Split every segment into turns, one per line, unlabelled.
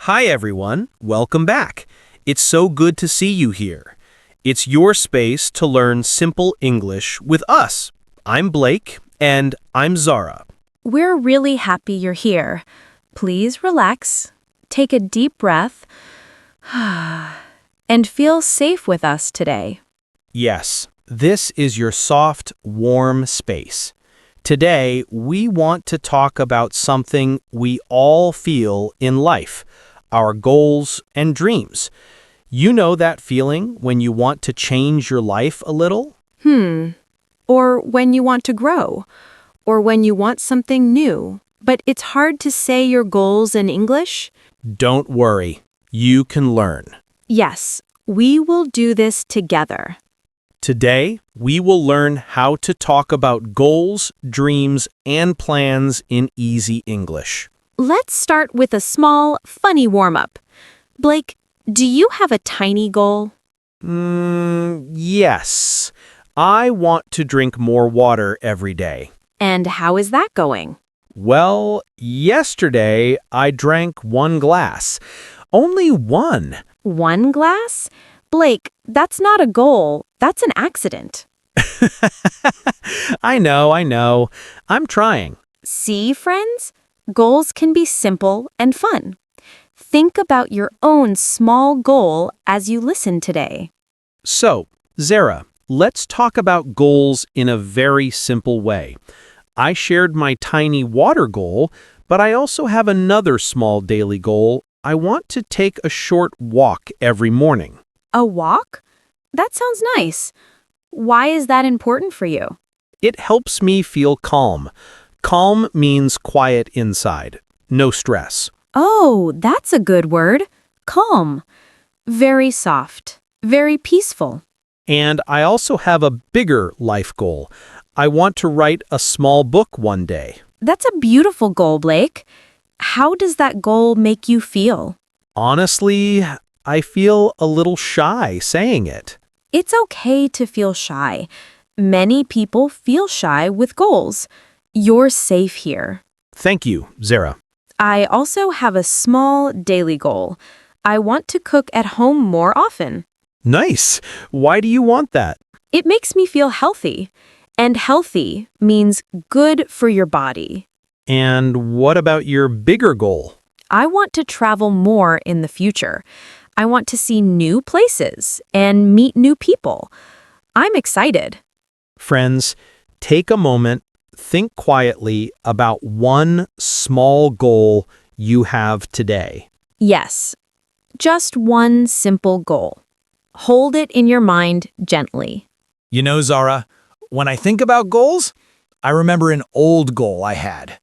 Hi everyone, welcome back. It's so good to see you here. It's your space to learn simple English with us. I'm Blake and I'm Zara.
We're really happy you're here. Please relax, take a deep breath, and feel safe with us today.
Yes, this is your soft, warm space. Today, we want to talk about something we all feel in life, our goals and dreams. You know that feeling when you want to change your life a little?
Or when you want to grow, or when you want something new, but it's hard to say your goals in English?
Don't worry, you can learn.
Yes, we will do this together.
Today, we will learn how to talk about goals, dreams, and plans in easy English.
Let's start with a small, funny warm-up. Blake, do you have a tiny goal?
Yes. I want to drink more water every day.
And how is that going?
Well, yesterday I drank 1 glass. Only one.
1 glass? Blake, that's not a goal. That's an accident.
I know. I'm trying.
See, friends? Goals can be simple and fun. Think about your own small goal as you listen today.
So, Zara, let's talk about goals in a very simple way. I shared my tiny water goal, but I also have another small daily goal. I want to take a short walk every morning.
A walk? That sounds nice. Why is that important for you?
It helps me feel calm. Calm means quiet inside, no stress.
Oh, that's a good word. Calm. Very soft. Very peaceful.
And I also have a bigger life goal. I want to write a small book one day.
That's a beautiful goal, Blake. How does that goal make you feel?
Honestly, I feel a little shy saying it.
It's okay to feel shy. Many people feel shy with goals. You're safe here.
Thank you, Zara.
I also have a small daily goal. I want to cook at home more often.
Nice. Why do you want that?
It makes me feel healthy. And healthy means good for your body.
And what about your bigger goal?
I want to travel more in the future. I want to see new places and meet new people. I'm excited.
Friends, take a moment, think quietly about one small goal you have today.
Yes, just one simple goal. Hold it in your mind gently.
You know, Zara, when I think about goals, I remember an old goal I had.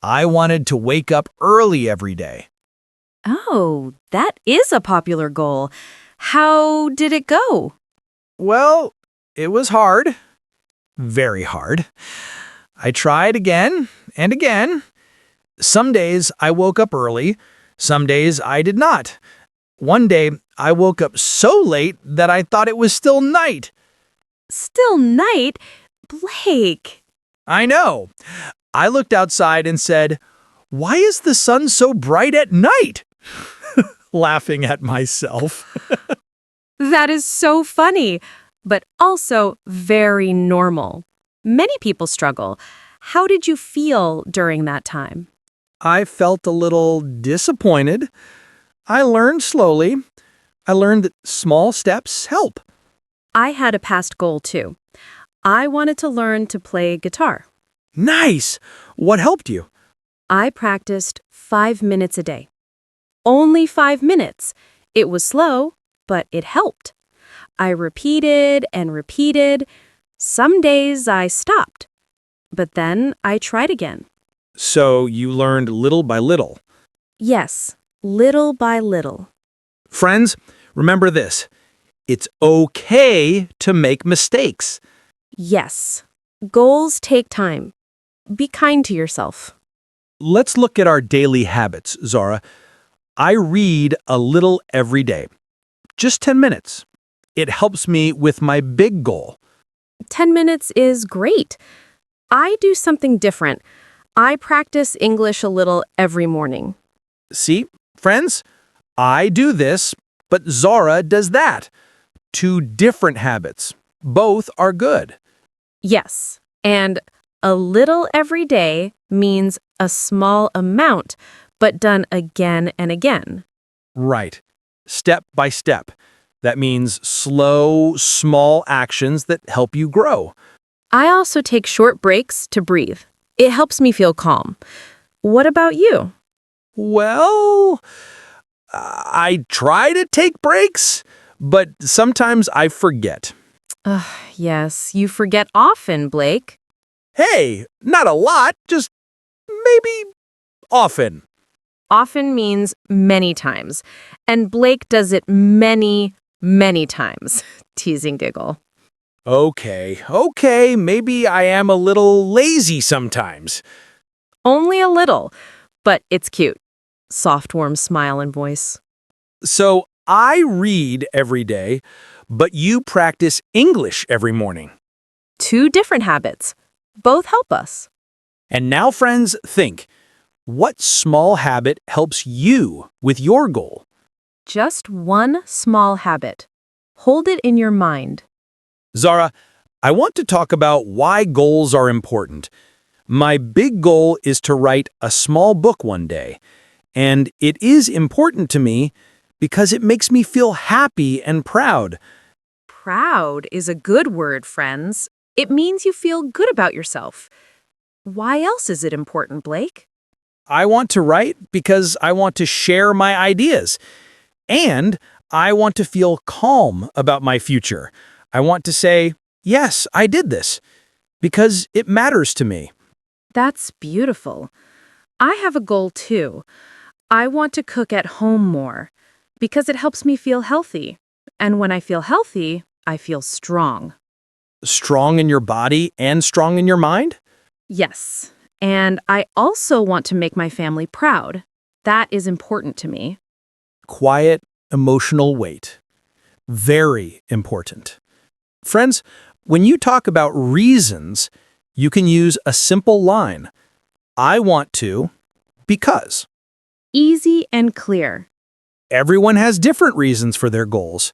I wanted to wake up early every day.
Oh, that is a popular goal. How did it go?
Well, it was hard. Very hard. I tried again and again. Some days I woke up early. Some days I did not. One day I woke up so late that I thought it was still night.
Still night? Blake.
I know. I looked outside and said, "Why is the sun so bright at night?" Laughing at myself.
That is so funny, but also very normal. Many people struggle. How did you feel during that time?
I felt a little disappointed. I learned slowly. I learned that small steps help.
I had a past goal too. I wanted to learn to play guitar.
Nice! What helped you?
I practiced 5 minutes a day. Only 5 minutes. It was slow, but it helped. I repeated and repeated. Some days I stopped, but then I tried again.
So you learned little by little.
Yes, little by little.
Friends, remember this. It's okay to make mistakes.
Yes, goals take time. Be kind to yourself.
Let's look at our daily habits, Zara. I read a little every day. Just 10 minutes. It helps me with my big goal.
10 minutes is great. I do something different. I practice English a little every morning.
See, friends,
I do this, but Zara does that. Two different habits. Both are good.
Yes, and a little every day means a small amount, but done again and again.
Right. Step by step. That means slow, small actions that help you grow.
I also take short breaks to breathe. It helps me feel calm. What about you?
Well, I try to take breaks, but sometimes I forget.
Yes, you forget often, Blake.
Hey, not a lot, just maybe often.
Often means many times, and Blake does it many, many times. Teasing giggle.
Okay, maybe I am a little lazy sometimes.
Only a little, but it's cute. Soft, warm smile and voice.
So I read every day, but you practice English every morning.
Two different habits. Both help us.
And now, friends, think. What small habit helps you with your goal?
Just one small habit. Hold it in your mind.
Zara, I want to talk about why goals are important. My big goal is to write a small book one day, and it is important to me because it makes me feel happy and proud.
Proud is a good word, friends. It means you feel good about yourself. Why else is it important, Blake?
I want to write because I want to share my ideas, and I want to feel calm about my future. I want to say, yes, I did this, because it matters to me.
That's beautiful. I have a goal too. I want to cook at home more because it helps me feel healthy. And when I feel healthy, I feel strong.
Strong in your body and strong in your mind?
Yes. And I also want to make my family proud. That is important to me.
Quiet, emotional weight. Very important. Friends, when you talk about reasons, you can use a simple line. I want to because.
Easy and clear.
Everyone has different reasons for their goals.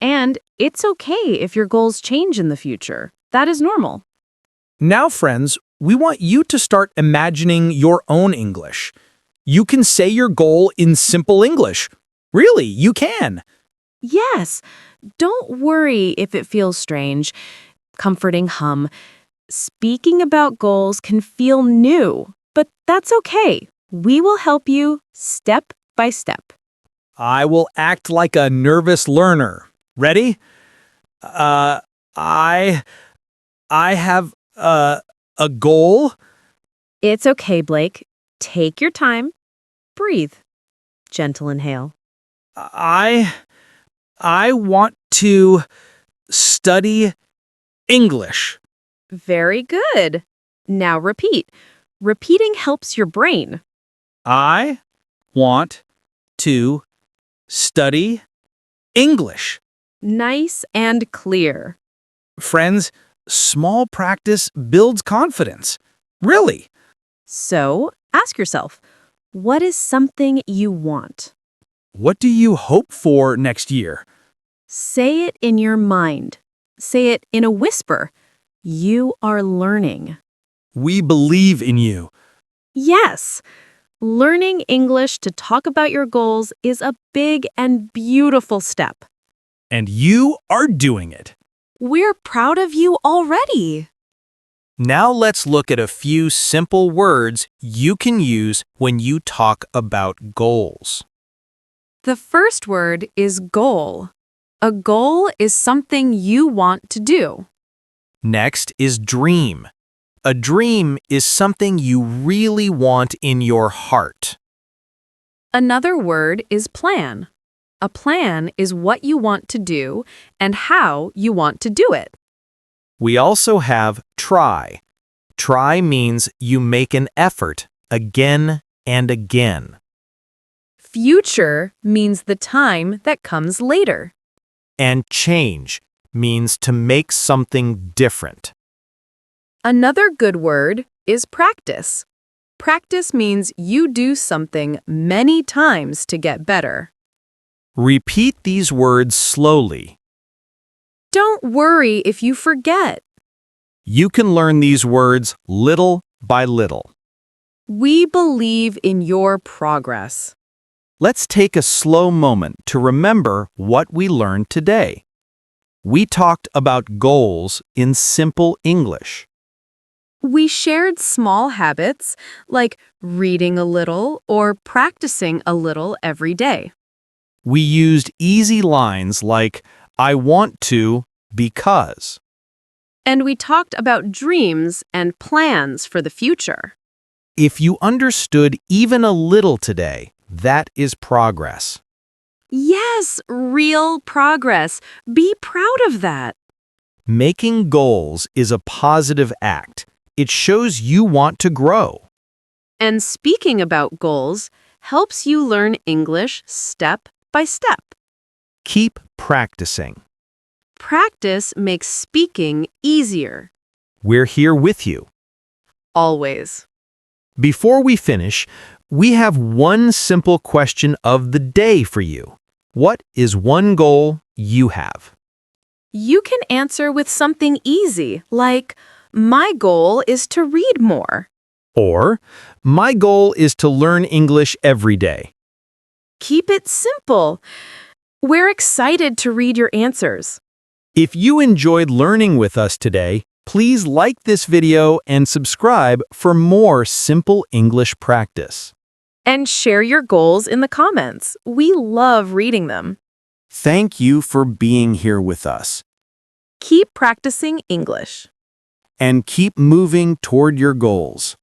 And it's okay if your goals change in the future. That is normal.
Now, friends, we want you to start imagining your own English. You can say your goal in simple English. Really, you can.
Yes. Don't worry if it feels strange. Comforting hum. Speaking about goals can feel new, but that's okay. We will help you step by step.
I will act like a nervous learner. Ready? I have a goal.
It's okay, Blake. Take your time. Breathe. Gentle inhale.
I want to study English.
Very good. Now repeat. Repeating helps your brain.
I want to study English.
Nice and clear.
Friends, small practice builds confidence. Really.
So, ask yourself, what is something you want?
What do you hope for next year?
Say it in your mind. Say it in a whisper. You are learning.
We believe in you.
Yes. Learning English to talk about your goals is a big and beautiful step.
And you are doing it.
We're proud of you already.
Now let's look at a few simple words you can use when you talk about goals.
The first word is goal. A goal is something you want to do.
Next is dream. A dream is something you really want in your heart.
Another word is plan. A plan is what you want to do and how you want to do it.
We also have try. Try means you make an effort again and again.
Future means the time that comes later.
And change means to make something different.
Another good word is practice. Practice means you do something many times to get better.
Repeat these words slowly.
Don't worry if you forget.
You can learn these words little by little.
We believe in your progress.
Let's take a slow moment to remember what we learned today. We talked about goals in simple English.
We shared small habits like reading a little or practicing a little every day.
We used easy lines like, I want to because.
And we talked about dreams and plans for the future.
If you understood even a little today, that is progress.
Yes, real progress. Be proud of that.
Making goals is a positive act. It shows you want to grow.
And speaking about goals helps you learn English step by step.
Keep practicing.
Practice makes speaking easier.
We're here with you.
Always.
Before we finish, we have one simple question of the day for you. What is one goal you have?
You can answer with something easy, like, my goal is to read more.
Or, my goal is to learn English every day.
Keep it simple. We're excited to read your answers.
If you enjoyed learning with us today, please like this video and subscribe for more simple English practice.
And share your goals in the comments. We love reading them.
Thank you for being here with us.
Keep practicing English.
And keep moving toward your goals.